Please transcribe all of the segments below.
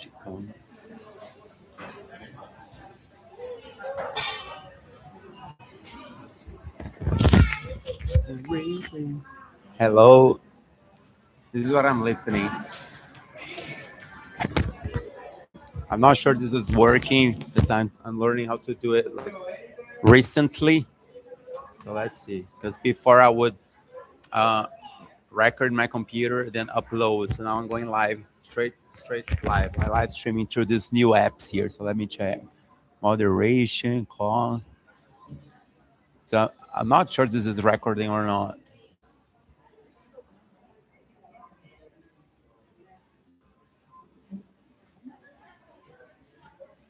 Chickens. Hello. This is what I'm listening. I'm not sure this is working because I'm learning how to do it like recently. So let's see. Because before I would uh, record my computer, then upload. So now I'm going live, straight live. I live streaming through these new apps here. So let me check. Moderation, call. So I'm not sure this is recording or not.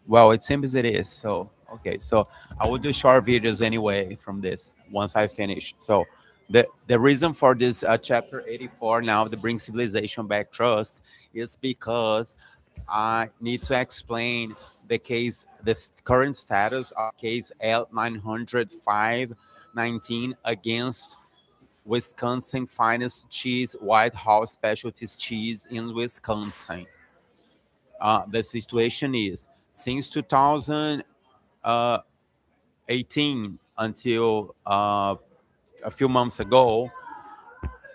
Well, it seems it is. So, okay. So I will do short videos anyway from this once I finish. So the reason for this chapter 84 now, the Bring Civilization Back Trust, is because I need to explain the case, this current status of case L905-19 against Wisconsin Finest Cheese, White House Specialties Cheese in Wisconsin. The situation is since 2018 until a few months ago,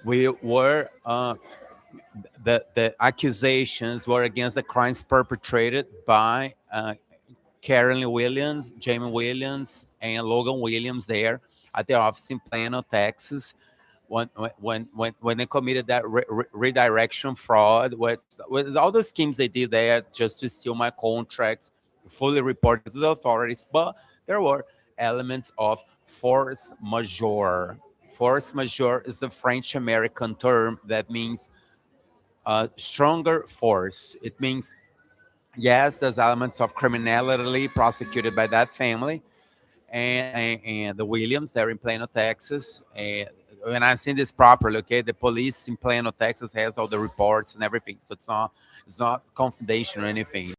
we were the accusations were against the crimes perpetrated by Karen Williams, Jamie Williams, and Logan Williams there at the office in Plano, Texas, when they committed that redirection fraud with all the schemes they did there just to steal my contracts, fully reported to the authorities. But there were elements of force majeure. Force majeure is a French American term that means stronger force. It means, yes, there's elements of criminality prosecuted by that family and the Williams. They're in Plano, Texas. And when I've seen this properly, okay, the police in Plano, Texas has all the reports and everything. So it's not confidential or anything.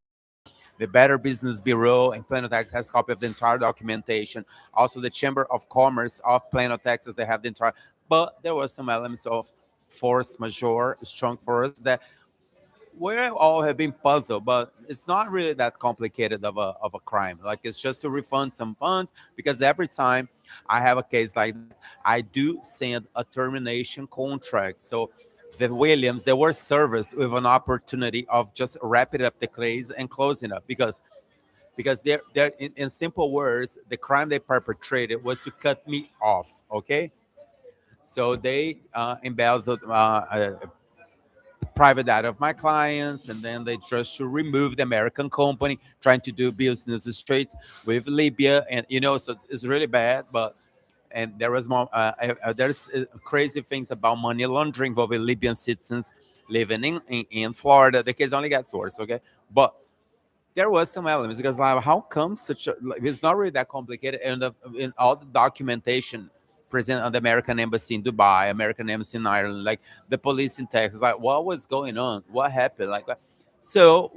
The Better Business Bureau in Plano, Texas has a copy of the entire documentation. Also, the Chamber of Commerce of Plano, Texas, they have the entire. But there were some elements of force majeure, strong force that we all have been puzzled, but it's not really that complicated of a crime. Like it's just to refund some funds because every time I have a case like that, I do send a termination contract. So the Williams, they were serviced with an opportunity of just wrapping up the case and closing up because they're in simple words, the crime they perpetrated was to cut me off. Okay, so they embezzled private data of my clients, and then they just to remove the American company trying to do business straight with Libya, and so it's really bad. But and there was more. There's crazy things about money laundering involving Libyan citizens living in Florida. The case only gets worse. Okay, but there was some elements because like, how come such a? Like, it's not really that complicated, and in all the documentation present at the American Embassy in Dubai, American Embassy in Ireland, like the police in Texas, like what was going on, what happened, like so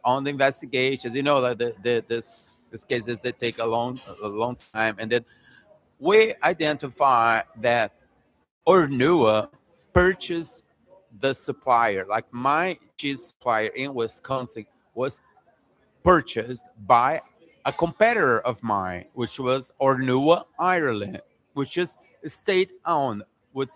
on the investigations, like this cases that take a long time, and then we identify that Ornua purchased the supplier, like my cheese supplier in Wisconsin was purchased by a competitor of mine, which was Ornua Ireland, which is state owned. Which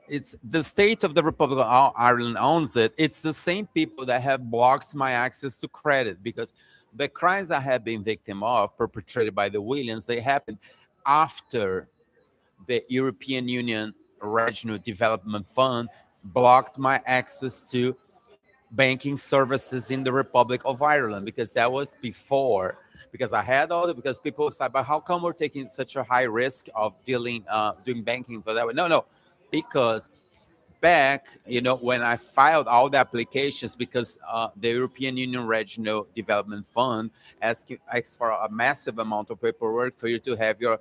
it's the state of the Republic of Ireland owns it. It's the same people that have blocked my access to credit because the crimes I have been victim of, perpetrated by the Williams, they happened after the European Union Regional Development Fund blocked my access to banking services in the Republic of Ireland, because that was before, because I had all the, because people said, but how come we're taking such a high risk of doing banking for that way? No, because back, when I filed all the applications, because the European Union Regional Development Fund asks for a massive amount of paperwork for you to have your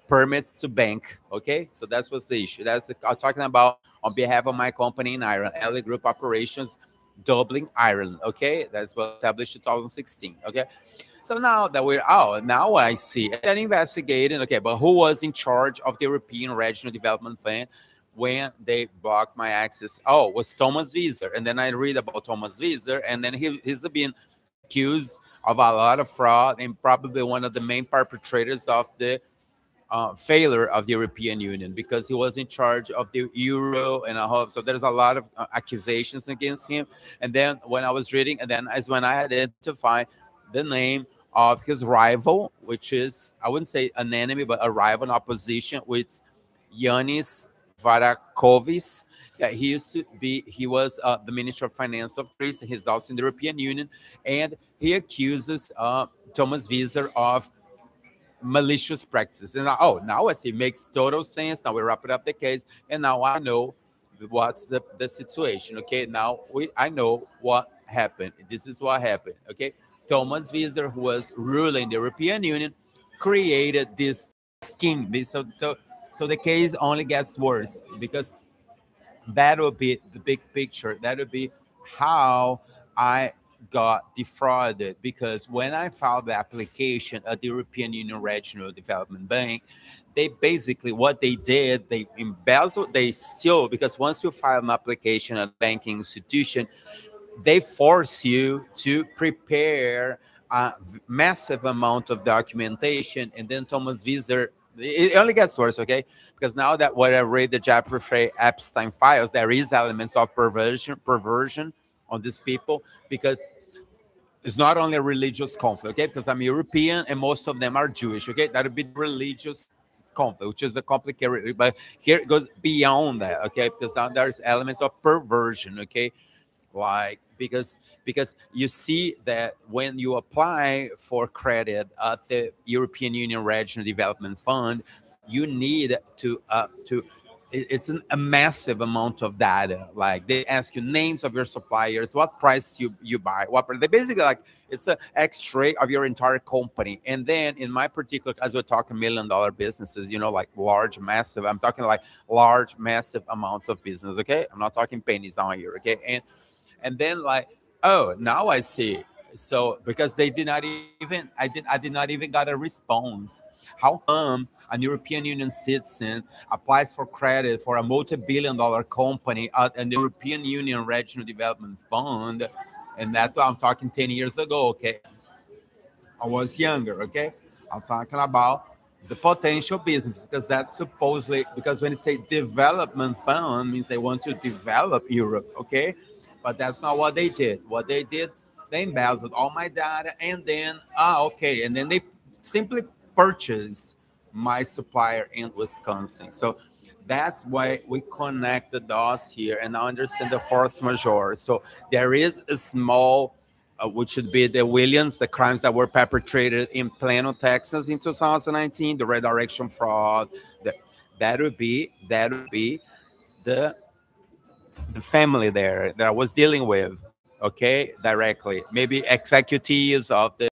permits to bank. Okay, so that was the issue. I'm talking about on behalf of my company in Ireland, LEGroup Operations, Dublin, Ireland. Okay, that's what established 2016. Okay, so now that we're out, now I see and investigating. Okay, but who was in charge of the European Regional Development Fund? when they blocked my access. Oh, it was Thomas Wieser. And then I read about Thomas Wieser, and then he's been accused of a lot of fraud and probably one of the main perpetrators of the failure of the European Union, because he was in charge of the euro and a whole. So there's a lot of accusations against him. And then when I was reading, and then is when I identified the name of his rival, which is, I wouldn't say an enemy, but a rival in opposition, with Yanis Varoufakis. Yeah, he used to be. He was the Minister of Finance of Greece. He's also in the European Union, and he accuses Thomas Wieser of malicious practices. And oh, now I see, makes total sense. Now we wrap it up the case, and now I know what's the situation. Okay, now I know what happened. This is what happened. Okay, Thomas Wieser, who was ruling the European Union, created this scheme. So the case only gets worse, because that would be the big picture. That would be how I got defrauded, because when I filed the application at the European Union Regional Development Bank, they basically, what they did, they embezzled, they still, because once you file an application at a banking institution, they force you to prepare a massive amount of documentation. And then Thomas Wieser, it only gets worse, okay? Because now that when I read the Jeffrey Epstein files, there is elements of perversion on these people, because it's not only a religious conflict, okay? Because I'm European and most of them are Jewish, okay? That would be the religious conflict, which is a complicated, but here it goes beyond that, okay? Because now there's elements of perversion, okay? Like, because you see that when you apply for credit at the European Union Regional Development Fund, you need to it's a massive amount of data. Like, they ask you names of your suppliers, what price you buy, they basically, like, it's an X-ray of your entire company. And then in my particular, as we're talking $1 million businesses, like large, massive, I'm talking like large, massive amounts of business. Okay, I'm not talking pennies on here. Okay, and then, like, oh, now I see. So because they did not even, I did not even got a response. How come an European Union citizen applies for credit for a multi-billion-dollar company at an European Union Regional Development Fund? And that's what I'm talking 10 years ago. Okay, I was younger. Okay, I'm talking about the potential business, because that's supposedly, because when you say development fund, means they want to develop Europe. Okay, but that's not what they did. What they did, they embezzled all my data, and then okay, and then they simply purchased my supplier in Wisconsin. So that's why we connect the dots here and now understand the force majeure. So there is a small, which should be the Williams, the crimes that were perpetrated in Plano, Texas in 2019, the redirection fraud. The, that would be the the family there that I was dealing with, okay, directly. Maybe executives of the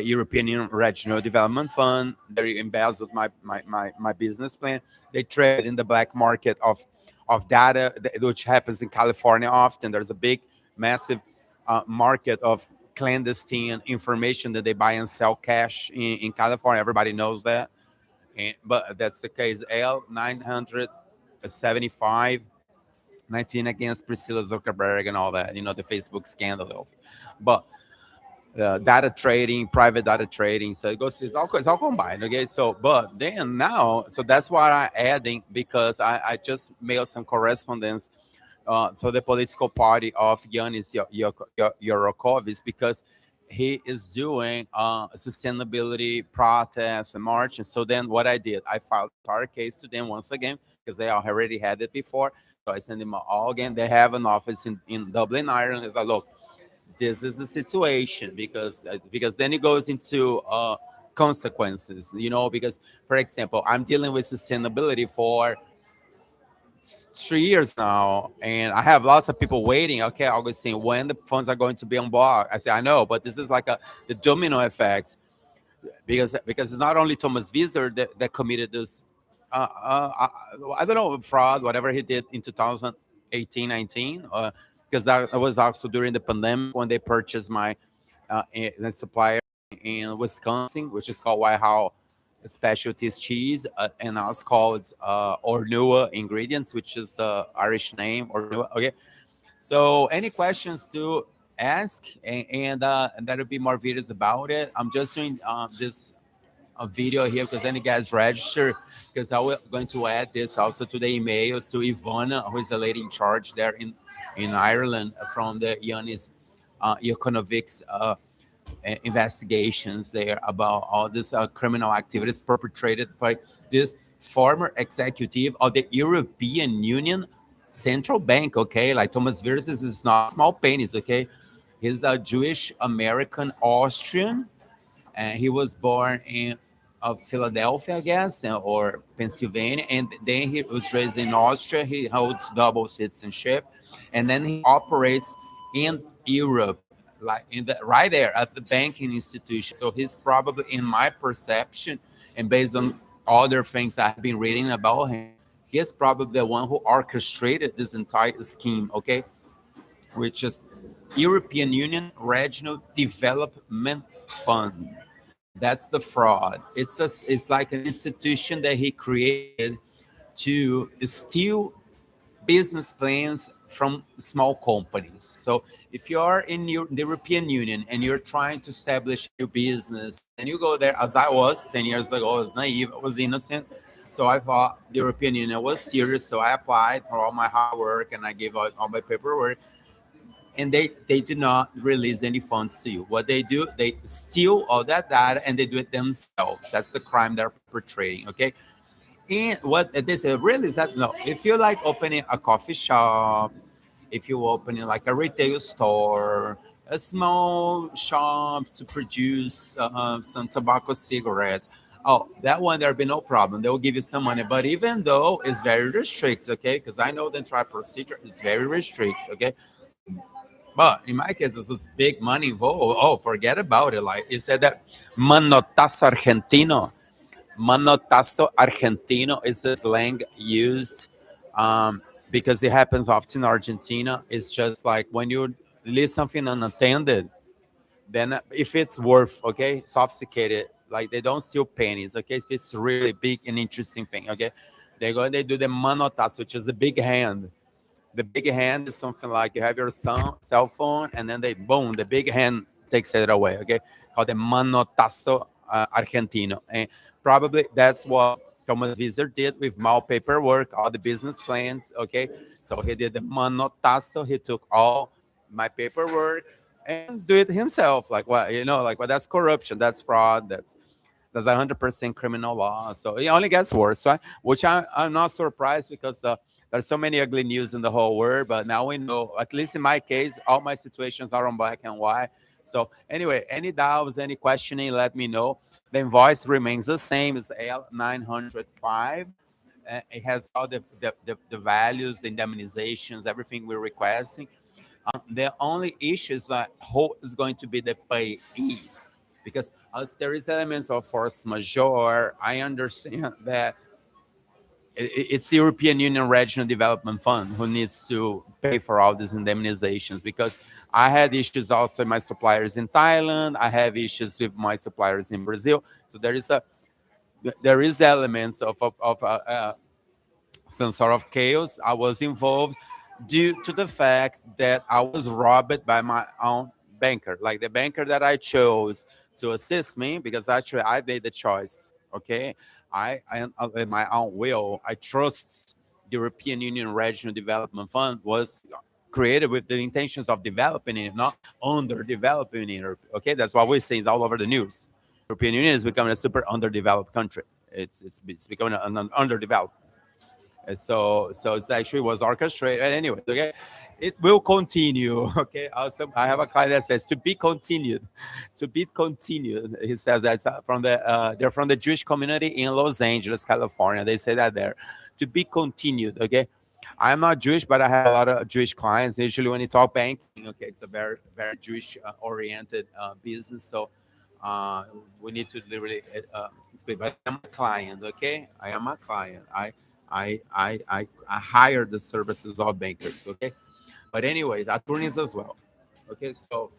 European Union Regional Development Fund. They embezzled my business plan. They trade in the black market of data, which happens in California often. There's a big, massive market of clandestine information that they buy and sell cash in California. Everybody knows that. But that's the case. L 975 19 against Priscilla Zuckerberg and all that, the Facebook scandal. But data trading, private data trading. So it's all combined. Okay. So, but then now, so that's why I'm adding, because I just mailed some correspondence to the political party of Yanis Varoufakis, because he is doing sustainability protests and march. And so then what I did, I filed a entire case to them once again, because they already had it before. So I sent them all again. They have an office in Dublin, Ireland. It's like, look, this is the situation, because then it goes into consequences, because, for example, I'm dealing with sustainability for 3 years now, and I have lots of people waiting. Okay, Augustin, when the funds are going to be unblocked? I say, I know, but this is like the domino effect, because it's not only Thomas Wieser that committed this I don't know, fraud, whatever he did in 2018, 19, because that was also during the pandemic when they purchased my the supplier in Wisconsin, which is called White House specialties cheese, and also called ornua ingredients, which is Irish name ornua. Okay, so any questions to ask, and there'll be more videos about it. I'm just doing this video here because then you guys register, because I will going to add this also to the emails to Ivana, who is the lady in charge there in Ireland from the Yanis Economics investigations there about all these criminal activities perpetrated by this former executive of the European Union Central Bank. Okay, like Thomas Virs is not small penis. Okay, he's a Jewish American Austrian, and he was born in of Philadelphia, I guess, or Pennsylvania, and then he was raised in Austria. He holds double citizenship, and then he operates in Europe, like in the right there at the banking institution. So he's probably, in my perception, and based on other things I've been reading about him, he is probably the one who orchestrated this entire scheme. Okay, which is European Union Regional Development Fund. That's the fraud. It's like an institution that he created to steal business plans from small companies. So if you are in the European Union and you're trying to establish your business, and you go there, as I was 10 years ago, I was naive, I was innocent. So I thought the European Union was serious. So I applied for all my hard work and I gave out all my paperwork, and they do not release any funds to you. What they do, they steal all that data and they do it themselves. That's the crime they're perpetrating. Okay, and what they say really is that, no, if you like opening a coffee shop, if you opening like a retail store, a small shop to produce some tobacco cigarettes, oh, that one there'll be no problem. They will give you some money. But even though it's very restricted, okay, because I know the entire procedure is very restricted, okay. But in my case, this is big money involved. Oh, forget about it. Like he said that manotazo argentino. Manotazo argentino is a slang used because it happens often in Argentina. It's just like when you leave something unattended, then if it's worth, okay, sophisticated, like they don't steal pennies, okay, if it's really big and interesting thing, okay, they go and they do the manotazo, which is the big hand. The big hand is something like you have your cell phone, and then they boom, the big hand takes it away. Okay, called the manotazo argentino, and probably that's what Thomas Wieser did with my paperwork, all the business plans. Okay, so he did the manotazo. He took all my paperwork and do it himself. Like what, you know, like, well, that's corruption, that's fraud, that's 100% criminal law. So it only gets worse, right? Which I'm not surprised, because there's so many ugly news in the whole world. But now we know, at least in my case, all my situations are on black and white. So anyway, any doubts, any questioning, let me know. The invoice remains the same. It's L905. It has all the values, the indemnizations, everything we're requesting. The only issue is that who is going to be the payee, because as there is elements of force majeure, I understand that it's the European Union Regional Development Fund who needs to pay for all these indemnizations, because I had issues also with my suppliers in Thailand. I have issues with my suppliers in Brazil. So there is elements of some sort of chaos. I was involved due to the fact that I was robbed by my own banker, like the banker that I chose to assist me, because actually I made the choice. Okay, I in my own will, I trust the European Union Regional Development Fund was created with the intentions of developing it, not underdeveloping it. Okay, that's what we're saying is all over the news. European Union is becoming a super underdeveloped country. It's becoming an underdeveloped. So it's actually was orchestrated. Anyway, okay, it will continue. Okay. Also, I have a client that says to be continued, to be continued. He says that's from they're from the Jewish community in Los Angeles, California. They say that there, to be continued. Okay. I'm not Jewish, but I have a lot of Jewish clients. Usually, when you talk banking, okay, it's a very, very Jewish oriented business. So we need to literally speak. But I'm a client, okay? I am a client. I hire the services of bankers, okay? But anyways, attorneys as well. Okay, so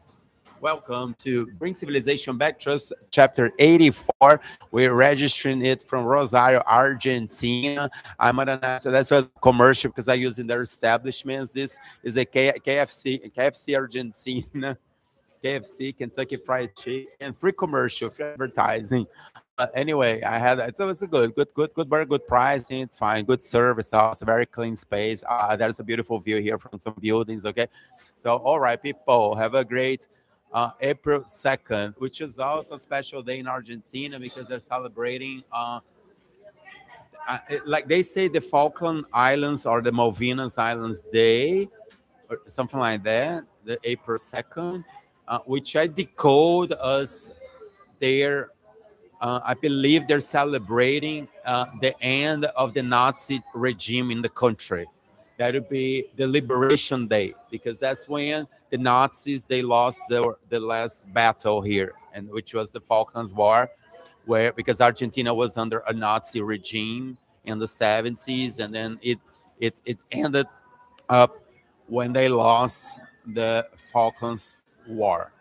Welcome to Bring Civilization Back, Trust, Chapter 84. We're registering it from Rosario, Argentina. I'm at an that's a commercial because I use in their establishments. This is a KFC Argentina. KFC, Kentucky Fried Chicken, free commercial, free advertising. But anyway, I had it's a good burger, good pricing. It's fine, good service, also very clean space. There's a beautiful view here from some buildings. Okay, so all right, people, have a great April 2nd, which is also a special day in Argentina because they're celebrating. Like they say, the Falkland Islands or the Malvinas Islands Day or something like that, the April 2nd, which I decode as their, I believe they're celebrating the end of the Nazi regime in the country. That would be the Liberation Day because that's when the Nazis they lost the last battle here, and which was the Falklands War, where because Argentina was under a Nazi regime in the 70s, and then it ended up when they lost the Falklands War.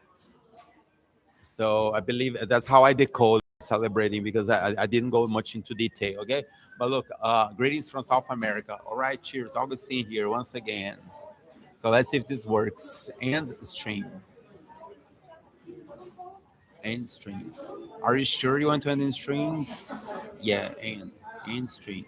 So I believe that's how I decode celebrating because I didn't go much into detail. Okay, but look, greetings from South America. All right, cheers. Augustin here once again. So let's see if this works. And stream, and stream. Are you sure you want to end in streams? Yeah, and stream.